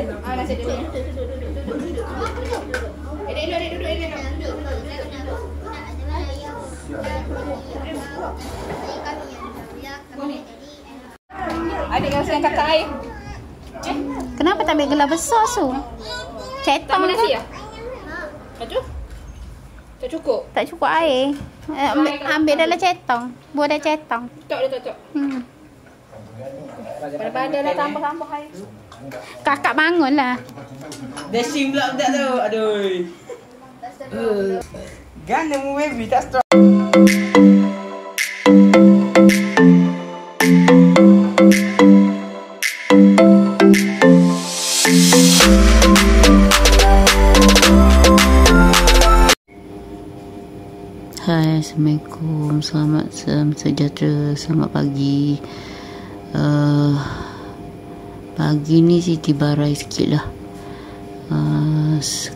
nasi dulu. Adik kau sayang kakak air. Kenapa tak ambil gelas besar tu? Cetong nasi ke? ya? Tak cukup? Tak cukup air. Ambil dalam cetong. Buat dalam cetong. Tak. Pada-pada lah tambah air. Kakak bangun lah. Dashing pula budak tu. Aduh. Gana mu baby tak strong. Hai, Assalamualaikum, selamat sejahtera, selamat pagi. Pagi ni Siti barai sikit lah.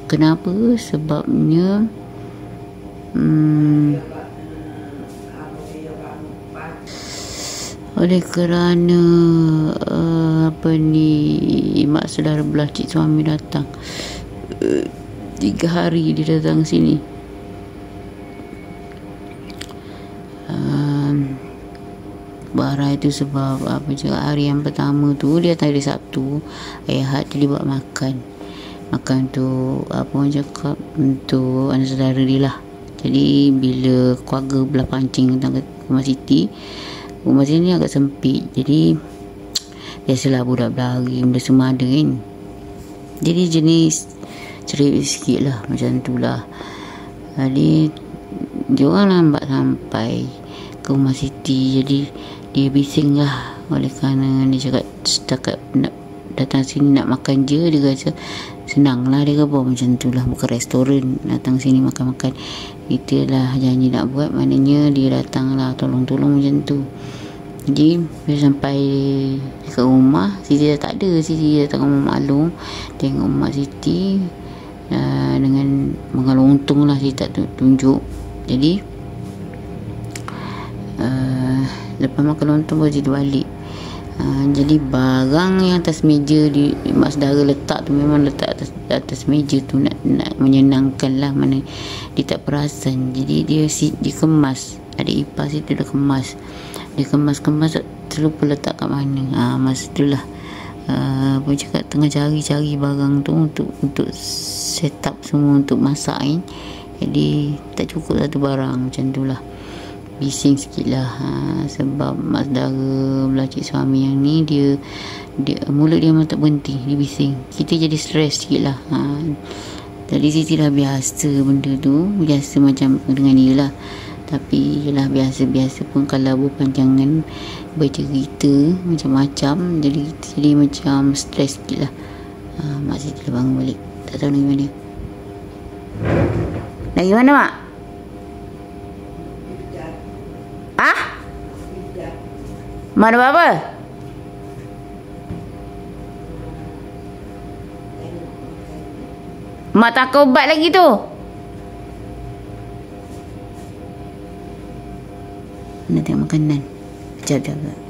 Kenapa? Sebabnya oleh kerana mak saudara belah cik suami datang. 3 hari dia datang sini. Barai tu sebab hari yang pertama tu dia hari Sabtu, Ahad tu dia buat makan tu orang cakap untuk anak saudara dia lah. Jadi bila keluarga belah pancing datang ke rumah sini agak sempit, jadi biasalah budak berlari benda semua ada kan, jadi jenis cerit sikit lah macam tu lah. Jadi dia orang lambat sampai ke rumah Siti, jadi dia bising lah. Oleh kerana dia cakap setakat nak datang sini nak makan je, dia kata senang lah, dia kata macam tu lah, bukan restoran, datang sini makan-makan. Itulah janji nak buat, maknanya dia datang lah tolong-tolong macam tu. Jadi bila sampai ke rumah, Siti dah tak ada. Siti datang rumah Mak Long, tengok Mak Siti dengan mengalung, untung lah Siti tak tunjuk. Jadi lepas makan lontong baru Siti balik. Jadi barang yang atas meja di mak saudara letak tu memang letak atas meja tu nak menyenangkan lah, mana dia tak perasan. Jadi dia kemas, adik ipar Siti dah kemas, dia kemas terlupa letak kat mana. Masa tu lah pun cakap tengah cari barang tu untuk set up semua untuk masak kan. Jadi tak cukup satu barang, macam tu lah. Bising sikit lah, sebab mak saudara belah cik suami yang ni dia mulut dia memang tak berhenti, dia bising. Kita jadi stres sikit lah. Jadi Siti dah biasa benda tu, biasa macam dengan dia lah. Tapi yelah, biasa pun kalau berpanjangan bercerita macam-macam, jadi macam stres sikit lah. Mak Siti dah bangun balik, tak tahu nak pergi mana. Nak pergi mana mak? Mak ada apa? Mak tak ubat lagi tu. Nak tengok makanan. Sekejap.